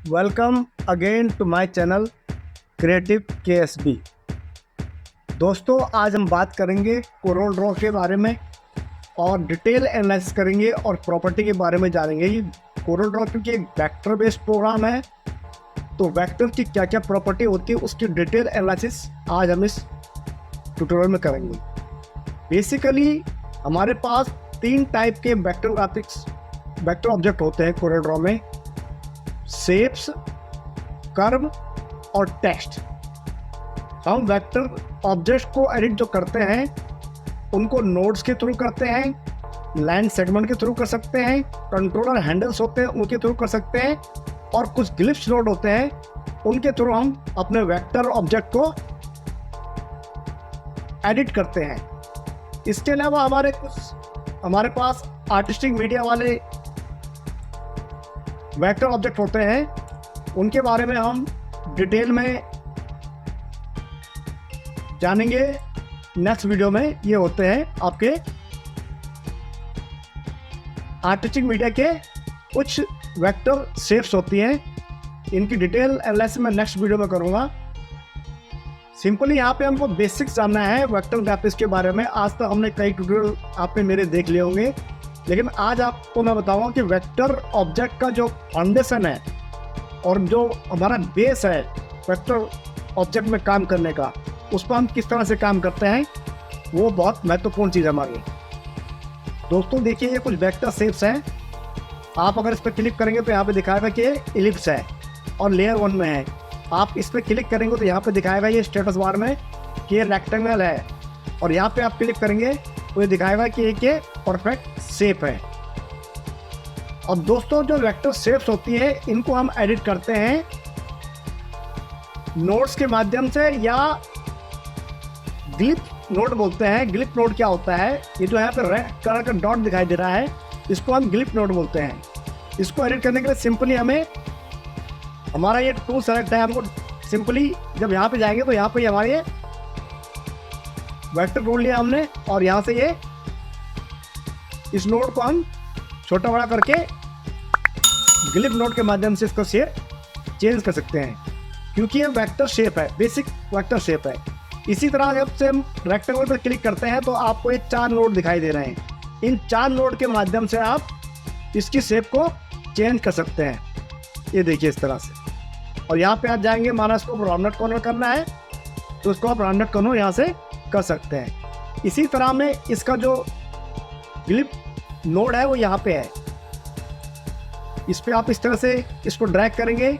Welcome again to my channel creative KSB। दोस्तों, आज हम बात करेंगे कोरल ड्रॉ के बारे में और डिटेल एनालिसिस करेंगे और प्रॉपर्टी के बारे में जानेंगे। ये कोरल ड्रॉ क्योंकि एक वेक्टर बेस्ड प्रोग्राम है, तो वेक्टर की क्या क्या प्रॉपर्टी होती है उसकी डिटेल एनालिसिस आज हम इस ट्यूटोरियल में करेंगे। बेसिकली हमारे पास 3 टाइप के वेक्टर ऑब्जेक्ट होते हैं कोरल ड्रॉ में: शेप्स, कर्व और टेक्स्ट। हम वेक्टर ऑब्जेक्ट को एडिट जो करते हैं उनको नोड्स के थ्रू करते हैं, लाइन सेगमेंट के थ्रू कर सकते हैं, कंट्रोलर हैंडल्स होते हैं उनके थ्रू कर सकते हैं, और कुछ ग्लिप्स नोड होते हैं उनके थ्रू हम अपने वेक्टर ऑब्जेक्ट को एडिट करते हैं। इसके अलावा हमारे पास आर्टिस्टिक मीडिया वाले वेक्टर ऑब्जेक्ट होते हैं, उनके बारे में हम डिटेल में जानेंगे नेक्स्ट वीडियो में। ये होते हैं आपके आर्टिस्टिक मीडिया के कुछ वेक्टर शेप्स होती हैं, इनकी डिटेल एनालिसिस मैं नेक्स्ट वीडियो में करूँगा। सिंपली यहाँ पे हमको बेसिक्स जानना है वेक्टर ग्राफिक्स के बारे में। आज तक हमने कई ट्यूटोरियल आपने मेरे देख लिए होंगे, लेकिन आज आपको मैं बताऊंगा कि वेक्टर ऑब्जेक्ट का जो फाउंडेशन है और जो हमारा बेस है वेक्टर ऑब्जेक्ट में काम करने का, उस पर हम किस तरह से काम करते हैं, वो बहुत महत्वपूर्ण चीज़ है हमारी। दोस्तों देखिए, ये कुछ वेक्टर शेप्स हैं। आप अगर इस पर क्लिक करेंगे तो यहाँ पे दिखाएगा कि इलिप्स है और लेयर 1 में है। आप इस पर क्लिक करेंगे तो यहाँ पे दिखाएगा ये स्टेटस बार में कि ये रेक्टेंगल है, और यहाँ पे आप क्लिक करेंगे तो ये दिखाएगा कि ये परफेक्ट शेप है। और दोस्तों, जो वेक्टर शेप्स होती है इनको हम एडिट करते हैं नोड्स के माध्यम से, या ग्लिप नोड बोलते हैं। ग्लिप नोड क्या होता है? ये जो यहाँ पे रेड कलर का डॉट दिखाई दे रहा है, इसको हम ग्लिप नोड बोलते हैं। इसको एडिट करने के लिए सिंपली हमारा ये टूल सेलेक्ट है। हमको सिंपली जब यहाँ पे जाएंगे तो यहाँ पे हमारे वेक्टर टूल लिया हमने, और यहाँ से ये इस नोड को हम छोटा बड़ा करके ग्लिप नोड के माध्यम से इसका शेप चेंज कर सकते हैं, क्योंकि ये वेक्टर शेप है, बेसिक वेक्टर शेप है। इसी तरह जब से हम रेक्टेंगल पर क्लिक करते हैं तो आपको ये 4 नोड दिखाई दे रहे हैं। इन 4 नोड के माध्यम से आप इसकी शेप को चेंज कर सकते हैं। ये देखिए इस तरह से। और यहाँ पे आप जाएंगे, माना इसको राउंडेड कॉर्नर करना है तो इसको आप राउंडेड कॉर्नर यहाँ से कर सकते हैं। इसी तरह में इसका जो ग्लिप नोड है वो यहाँ पे है। इस पे आप इस तरह से इसको ड्रैग करेंगे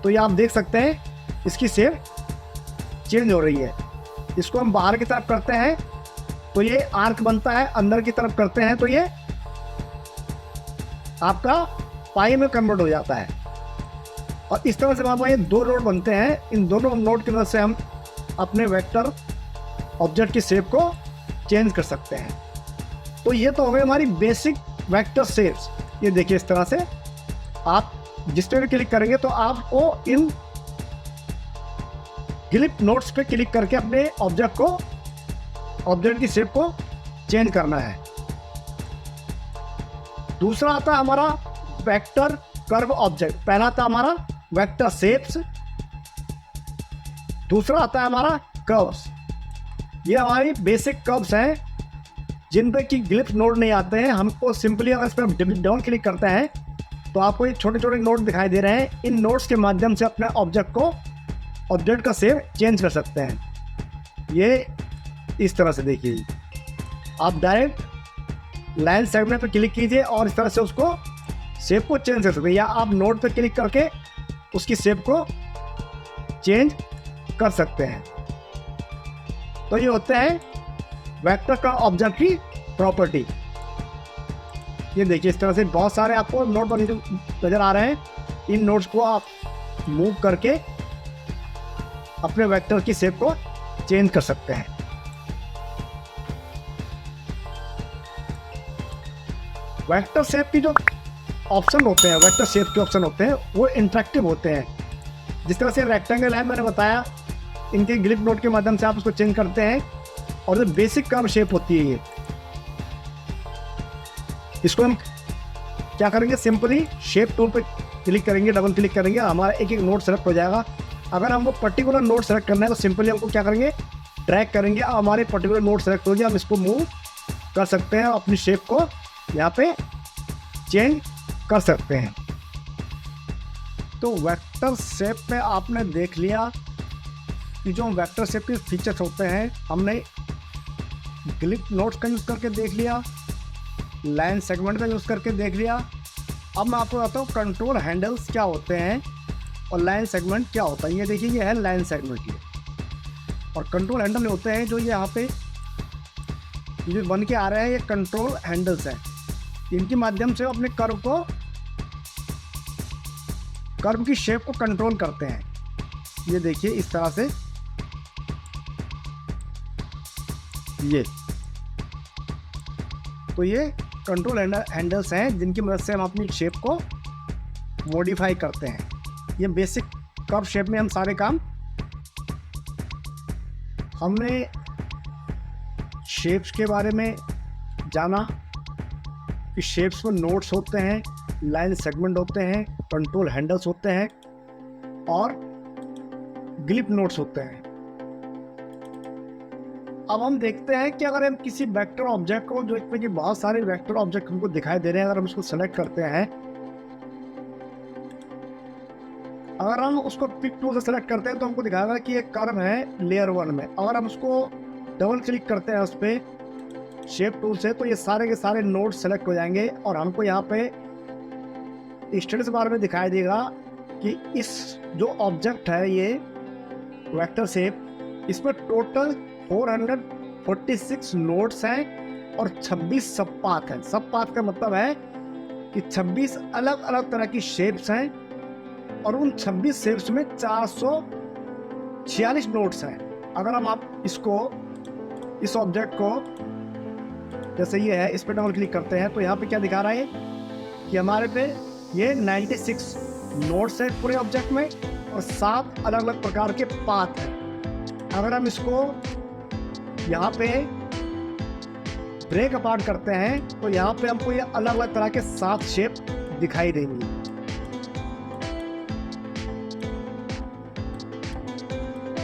तो ये आप देख सकते हैं इसकी शेप चेंज हो रही है। इसको हम बाहर की तरफ करते हैं तो ये आर्क बनता है, अंदर की तरफ करते हैं तो ये आपका पाई में कन्वर्ट हो जाता है। और इस तरह से हमारे ये 2 नोड बनते हैं। इन दोनों नोड की मदद से हम अपने वेक्टर ऑब्जेक्ट की शेप को चेंज कर सकते हैं। तो ये तो हो गई हमारी बेसिक वेक्टर शेप्स। ये देखिए इस तरह से आप जिस पर क्लिक करेंगे तो आपको इन ग्लिप नोड्स पे क्लिक करके अपने ऑब्जेक्ट की शेप को चेंज करना है। दूसरा आता है हमारा वेक्टर कर्व ऑब्जेक्ट। पहला आता हमारा वेक्टर शेप्स, दूसरा आता है हमारा कर्व्स। ये हमारी बेसिक कर्व्स हैं जिन पे कि ग्लिप नोड नहीं आते हैं। हमको सिंपली अगर इस पर डाउन क्लिक करते हैं तो आपको ये छोटे छोटे नोड दिखाई दे रहे हैं। इन नोड्स के माध्यम से अपने ऑब्जेक्ट का शेप चेंज कर सकते हैं। ये इस तरह से देखिए, आप डायरेक्ट लाइन सेगमेंट पर क्लिक कीजिए और इस तरह से उसको शेप को चेंज कर सकते हैं, या आप नोड पर क्लिक करके उसकी शेप को चेंज कर सकते हैं। तो ये होते हैं वेक्टर का ऑब्जेक्ट की प्रॉपर्टी। ये देखिए इस तरह से बहुत सारे आपको नोड नजर आ रहे हैं। इन नोड्स को आप मूव करके अपने वेक्टर की शेप को चेंज कर सकते हैं। वेक्टर शेप की जो ऑप्शन होते हैं, वेक्टर शेप के ऑप्शन होते हैं, वो इंटरेक्टिव होते हैं। जिस तरह से रेक्टेंगल है, मैंने बताया, इनके ग्लिप नोड के माध्यम से आप उसको चेंज करते हैं। और जो बेसिक कर्व शेप होती है, ये इसको हम क्या करेंगे, सिंपली शेप टूल पे क्लिक करेंगे, डबल क्लिक करेंगे, हमारा एक एक नोड सेलेक्ट हो जाएगा। अगर हमको पर्टिकुलर नोड सेलेक्ट करना है तो सिंपली हमको क्या करेंगे, ड्रैग करेंगे, हमारे पर्टिकुलर नोड सेलेक्ट हो गया, हम इसको मूव कर सकते हैं, अपनी शेप को यहाँ पे चेंज कर सकते हैं। तो वेक्टर शेप में आपने देख लिया कि जो वेक्टर शेप के फीचर्स होते हैं, हमने ग्लिप नोड्स का यूज़ करके देख लिया, लाइन सेगमेंट का यूज़ करके देख लिया। अब मैं आपको बताता हूँ कंट्रोल हैंडल्स क्या होते हैं और लाइन सेगमेंट क्या होता है। ये देखिए, ये है लाइन सेगमेंट ये, और कंट्रोल हैंडल होते हैं जो ये यहाँ पे जो बन के आ रहे हैं, ये कंट्रोल हैंडल्स हैं। इनके माध्यम से अपने कर्व की शेप को कंट्रोल करते हैं। ये देखिए इस तरह से, ये तो ये कंट्रोल हैंडल्स हैं जिनकी मदद से हम अपनी शेप को मॉडिफाई करते हैं। ये बेसिक कर्व शेप में हम सारे काम, हमने शेप्स के बारे में जाना कि शेप्स में नोड्स होते हैं, लाइन सेगमेंट होते हैं, कंट्रोल हैंडल्स होते हैं और ग्लिप नोड्स होते हैं। अब हम देखते हैं कि अगर हम किसी वेक्टर ऑब्जेक्ट को, जो इसमें कि बहुत सारे वेक्टर ऑब्जेक्ट हमको दिखाई दे रहे हैं, अगर हम उसको सेलेक्ट करते हैं, अगर हम उसको पिक टूल से सेलेक्ट करते हैं तो हमको दिखाएगा कि एक कर्व है लेयर 1 में। अगर हम उसको डबल क्लिक करते हैं उस पर शेप टूल से, तो ये सारे के सारे नोड्स सेलेक्ट हो जाएंगे और हमको यहाँ पे स्टेटस बार में दिखाई देगा कि इस जो ऑब्जेक्ट है ये वेक्टर शेप, इसमें टोटल 446 नोड्स हैं और 26 सब पाथ हैं। सब पाथ का मतलब है कि 26 अलग अलग तरह की शेप्स हैं और उन 26 शेप्स में 446 नोड्स हैं। अगर हम आप इसको, इस ऑब्जेक्ट को, जैसे ये है, इस पर डबल क्लिक करते हैं तो यहाँ पे क्या दिखा रहा है कि हमारे पे ये 96 नोड्स हैं पूरे ऑब्जेक्ट में और 7 अलग अलग प्रकार के पाथ हैं। अगर हम इसको यहाँ पे ब्रेक अपार्ट करते हैं तो यहाँ पे हमको ये अलग अलग तरह के 7 शेप दिखाई देंगी।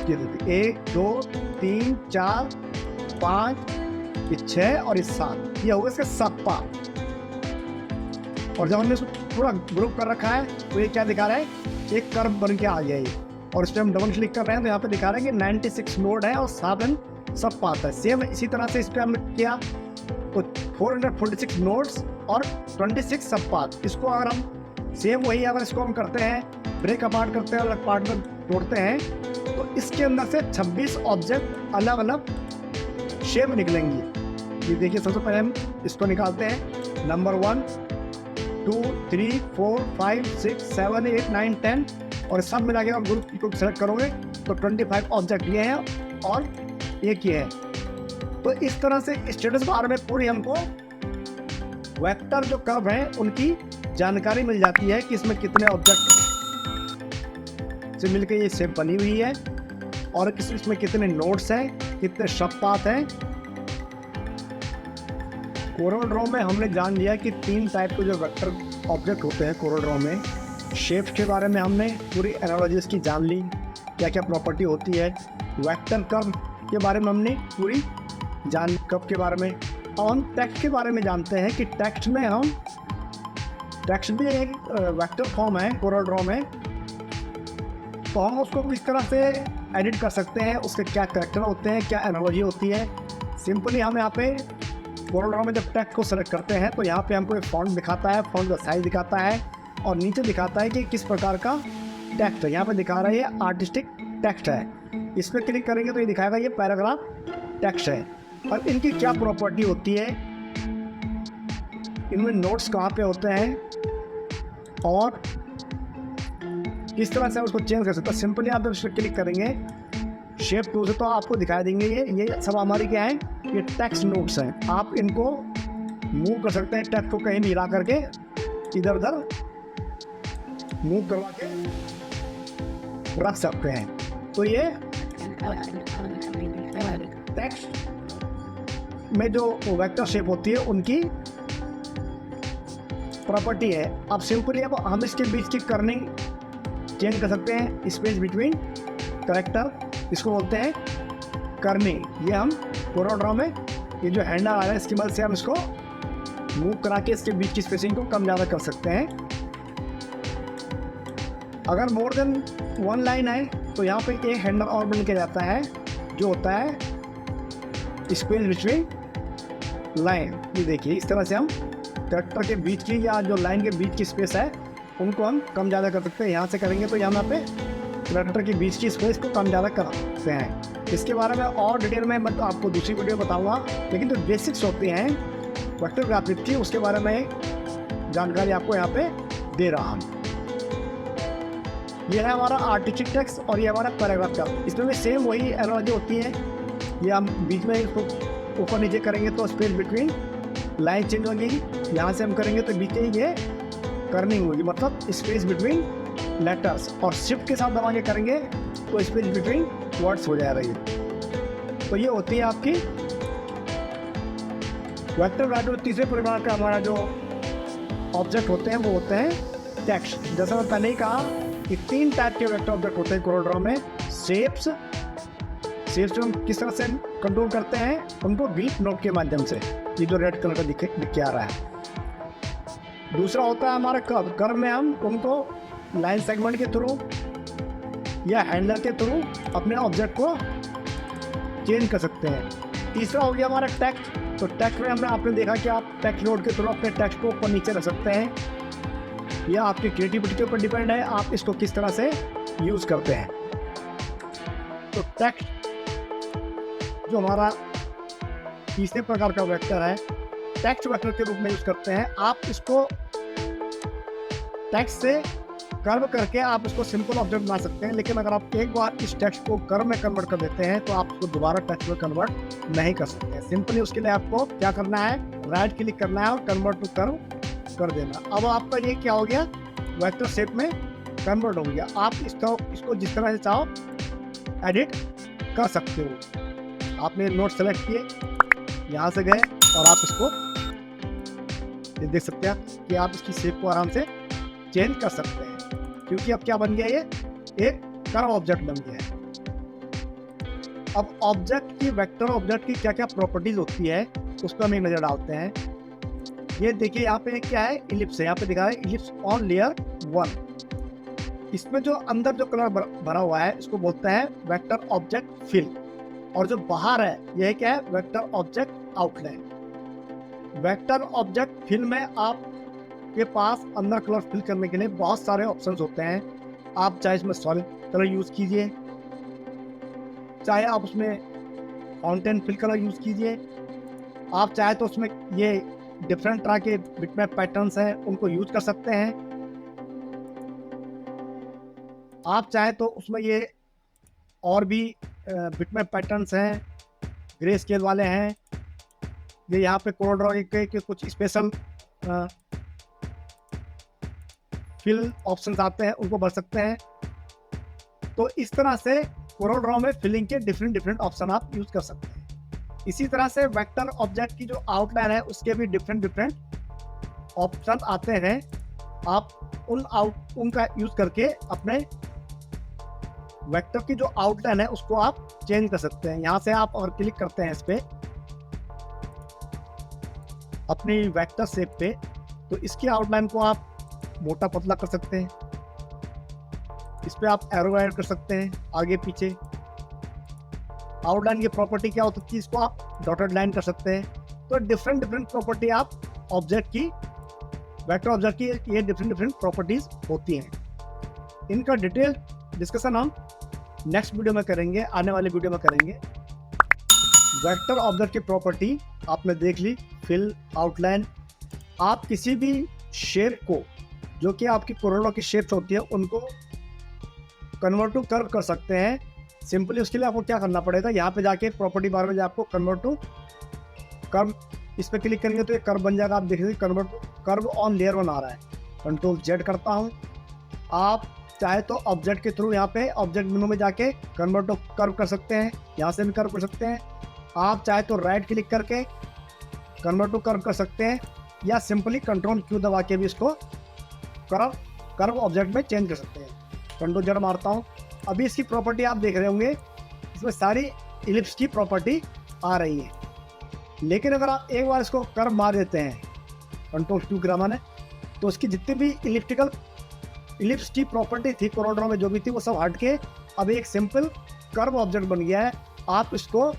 ये देखिए, 1 2 3 4 5 6 और 7, ये होगा इसके सब पाथ। और जब हमने इसको पूरा ग्रुप कर रखा है तो ये क्या दिखा रहा है, एक कर्व बन के आ गया ये। और इस पर हम डबल क्लिक कर रहे हैं तो यहाँ पे दिखा रहे हैं कि 96 नोड है और 7 सब पाथ है। सेम इसी तरह से इस पर हमने किया तो 446 नोड्स और 26 सब पाथ। इसको अगर हम सेम वही, अगर इसको हम करते हैं, ब्रेक अपार्ट करते हैं, अलग पार्ट में तोड़ते हैं, तो इसके अंदर से 26 ऑब्जेक्ट अलग अलग शेप निकलेंगी। ये देखिए, सबसे पहले हम इसको निकालते हैं, नंबर 1 2 3 4 5 6 7 8 9 10 और सब मिला के आप ग्रुप को सेलेक्ट करोगे तो 25 ऑब्जेक्ट ये हैं और एक ये है। तो इस तरह से स्टेटस बार में पूरी हमको वेक्टर जो कर्व है उनकी जानकारी मिल जाती है कि इसमें कितने ऑब्जेक्ट से मिलकर ये शेप बनी हुई है और इसमें कितने नोड्स हैं, कितने सब पाथ हैं। कोरल ड्रॉ में हमने जान लिया कि 3 टाइप के जो वेक्टर ऑब्जेक्ट होते हैं कोरल ड्रॉ में। शेप्स के बारे में हमने पूरी एनालॉजीज की जान ली, क्या क्या प्रॉपर्टी होती है। वेक्टर कर्व के बारे में हमने पूरी जान, कर्व के बारे में। और हम टेक्स्ट के बारे में जानते हैं कि टेक्स्ट में हम, टेक्स्ट भी एक वेक्टर फॉर्म है कोरल ड्रॉ में, तो हम उसको किस तरह से एडिट कर सकते हैं, उसके क्या कैरेक्टर होते हैं, क्या एनालॉजी होती है। सिंपली हम यहाँ पे कोरल ड्रॉ में जब टेक्स्ट को सेलेक्ट करते हैं तो यहाँ पे हमको एक फॉन्ट दिखाता है, फॉन्ट का साइज दिखाता है और नीचे दिखाता है कि किस प्रकार का टेक्स्ट है। यहाँ पे दिखा रहा है ये आर्टिस्टिक टेक्स्ट है। इस पर क्लिक करेंगे तो ये दिखाएगा ये पैराग्राफ टेक्स्ट है। और इनकी क्या प्रॉपर्टी होती है, इनमें नोट्स कहाँ पे होते हैं और किस तरह से उसको चेंज कर सकते हैं। सिंपली आप जब इस पर क्लिक करेंगे शेप टूल से तो आपको दिखाई देंगे ये सब हमारी क्या है, ये टेक्स्ट नोट्स हैं। आप इनको मूव कर सकते हैं, टेक्स्ट को कहीं मिला करके इधर उधर मूव करवा के रख सकते हैं। तो ये टेक्स्ट में जो वेक्टर शेप होती है उनकी प्रॉपर्टी है, आप सिंपली अब हम इसके बीच की कर्निंग चेंज कर सकते हैं। स्पेस बिटवीन करेक्टर, इसको बोलते हैं कर्निंग। ये हम कोरोड्रॉ में ये जो हैंडल आ रहा है इसकी मदद से हम इसको मूव करा के इसके बीच की स्पेसिंग को कम ज़्यादा कर सकते हैं। अगर मोर देन वन लाइन है तो यहाँ पे एक हैंडल और बन के जाता है जो होता है स्पेस बिटवीन लाइन। ये देखिए इस तरह से हम करेक्टर के बीच की या जो लाइन के बीच की स्पेस है उनको हम कम ज़्यादा कर सकते हैं। यहाँ से करेंगे तो यहाँ पे करेक्टर के बीच की स्पेस को कम ज़्यादा कर सकते हैं। इसके बारे में और डिटेल में मैं तो आपको दूसरी वीडियो बताऊंगा, लेकिन जो बेसिक्स होते हैं वेक्टर ग्राफिक की उसके बारे में जानकारी आपको यहाँ पे दे रहा हूँ। ये है हमारा आर्टिस्टिक टेक्स्ट और ये हमारा पैराग्राफ का। इसमें भी सेम वही एनालॉजी होती है। ये हम बीच में इसको ऊपर नीचे करेंगे तो स्पेस बिटवीन लाइन चेंज होगी। यहाँ से हम करेंगे तो बीच में ये कर्निंग होगी, मतलब स्पेस बिटवीन लेटर्स। और शिफ्ट के साथ दबा के करेंगे तो स्पेस बिटवीन वर्ड्स हो जा रही है। तो ये होती है आपकी वेक्टर ग्राफिक। तीसरे परिवार का हमारा जो ऑब्जेक्ट होते हैं वो होते हैं टेक्स्ट। जैसा मैं पहले ही कहा कि 3 टाइप के वेक्टर ऑब्जेक्ट होते हैं कोरोड्रॉ में। शेप्स जो हम किस तरह से कंट्रोल करते हैं उनको ग्लिप नोड के माध्यम से, ये जो रेड कलर का दिख के आ रहा है। दूसरा होता है हमारा कर्व में हम उनको लाइन सेगमेंट के थ्रू या हैंडलर के थ्रू अपने ऑब्जेक्ट को चेंज कर सकते हैं। तीसरा हो गया हमारा टेक्स्ट। तो टेक्स्ट में हमने आपने देखा कि आप टेक्स्ट नोड के थ्रू अपने टेक्स्ट को ऊपर नीचे रख सकते हैं। यह आपकी क्रिएटिविटी के ऊपर डिपेंड है, आप इसको किस तरह से यूज़ करते हैं। तो टेक्स्ट जो हमारा तीसरे प्रकार का वेक्टर है, टेक्स्ट वेक्टर के रूप में यूज़ करते हैं। आप इसको टेक्स्ट से कर्व करके आप इसको सिंपल ऑब्जेक्ट बना सकते हैं, लेकिन अगर आप एक बार इस टेक्स्ट को कर्व में कन्वर्ट कर देते हैं तो आप उसको दोबारा टेक्स्ट में कन्वर्ट नहीं कर सकते। सिंपली उसके लिए आपको क्या करना है, राइट क्लिक करना है और कन्वर्ट टू कर्व कर देना। अब आपका ये क्या हो गया, वेक्टर शेप में कन्वर्ट हो गया। आप इसको जिस तरह से चाहो एडिट कर सकते हो। आपने नोट सेलेक्ट किए, यहाँ से गए और आप इसको ये देख सकते हैं कि आप इसकी शेप को आराम से चेंज कर सकते हैं, क्योंकि अब क्या बन गया, ये एक कर्व ऑब्जेक्ट बन गया है। अब ऑब्जेक्ट की, वेक्टर ऑब्जेक्ट की क्या क्या प्रॉपर्टीज होती है उस पर हम एक नजर डालते हैं। ये देखिए यहाँ पे क्या है, इलिप्स है। यहाँ पे दिखा है इलिप्स ऑन लेयर 1। इसमें जो अंदर जो कलर भरा हुआ है इसको बोलते हैं वेक्टर ऑब्जेक्ट फिल, और जो बाहर है यह क्या है, vector object outline. Vector object fill में आपके पास अंदर कलर फिल करने के लिए बहुत सारे ऑप्शंस होते हैं। आप चाहे इसमें सॉलिड कलर यूज़ कीजिए, चाहे आप उसमें फाउंटेन फिल कलर यूज़ कीजिए, आप चाहे तो उसमें ये डिफरेंट तरह के बिटमैप पैटर्न्स हैं उनको यूज कर सकते हैं। आप चाहे तो उसमें ये और भी बिटमैप पैटर्न्स हैं, ग्रे स्केल वाले हैं। ये यहाँ पे कोरोड्रॉ के कुछ स्पेशल फिल ऑप्शंस आते हैं, उनको भर सकते हैं। तो इस तरह से कोरोड्रॉ में फिलिंग के डिफरेंट ऑप्शन आप यूज कर सकते हैं। इसी तरह से वेक्टर ऑब्जेक्ट की जो आउटलाइन है उसके भी डिफरेंट ऑप्शन आते हैं। आप उनका यूज करके अपने वेक्टर की जो आउटलाइन है उसको आप चेंज कर सकते हैं। यहाँ से आप और क्लिक करते हैं इस पे अपनी वेक्टर शेप पे, तो इसकी आउटलाइन को आप मोटा पतला कर सकते हैं। इस पे आप एरो ऐड कर सकते हैं आगे पीछे। आउटलाइन की प्रॉपर्टी क्या होती है, इसको आप डॉटेड लाइन कर सकते हैं। तो डिफरेंट प्रॉपर्टी आप ऑब्जेक्ट की, वेक्टर ऑब्जेक्ट की ये डिफरेंट प्रॉपर्टीज होती हैं। इनका डिटेल डिस्कशन हम नेक्स्ट वीडियो में करेंगे, आने वाले वीडियो में करेंगे। वेक्टर ऑब्जेक्ट की प्रॉपर्टी आपने देख ली, फिल, आउटलाइन। आप किसी भी शेप को, जो कि आपकी कोरोडो की शेप्स होती है, उनको कन्वर्ट टू कर्व कर सकते हैं। सिंपली उसके लिए आपको क्या करना पड़ेगा, यहाँ पे जाके प्रॉपर्टी बार में आपको कन्वर्ट टू कर्व, इस पर क्लिक करेंगे तो ये कर्व बन जाएगा। आप देखिए convert to curve on layer 1 आ रहा है। कंट्रोल Z करता हूँ। आप चाहे तो ऑब्जेक्ट के थ्रू यहाँ पे ऑब्जेक्ट मेनू में जाके कन्वर्ट टू कर्व कर सकते हैं, यहाँ से भी कर्व कर सकते हैं। आप चाहे तो राइट क्लिक करके कन्वर्ट टू कर्व कर सकते हैं, या सिंपली कंट्रोल क्यू दबा के भी इसको कर्व ऑब्जेक्ट में चेंज कर सकते हैं। कंट्रोल जेड मारता हूँ, अभी इसकी प्रॉपर्टी आप देख रहे होंगे, इसमें सारी इलिप्स की प्रॉपर्टी आ रही है। लेकिन अगर आप एक बार इसको कर्व मार देते हैं कंट्रोल क्यू ग्रामा ने, तो उसकी जितनी भी इलिप्स की प्रॉपर्टी थी कोरोड्रॉ में जो भी थी वो सब हट के अब एक सिंपल कर्व ऑब्जेक्ट बन गया है। आप इसको,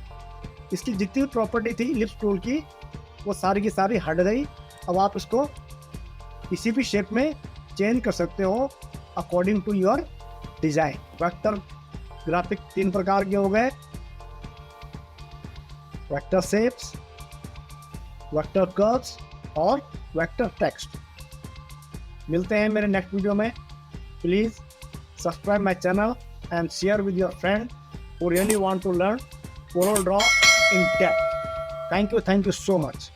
इसकी जितनी भी प्रॉपर्टी थी इलिप्स टूल की वो सारी की सारी हट गई। अब आप इसको किसी भी शेप में चेंज कर सकते हो according to your design. Vector graphic 3 प्रकार के हो गए, वेक्टर शेप्स, वेक्टर कर्व्स और वेक्टर टेक्स्ट। मिलते हैं मेरे नेक्स्ट वीडियो में। Please subscribe my channel and share with your friend who really want to learn CorelDRAW in depth. Thank you so much.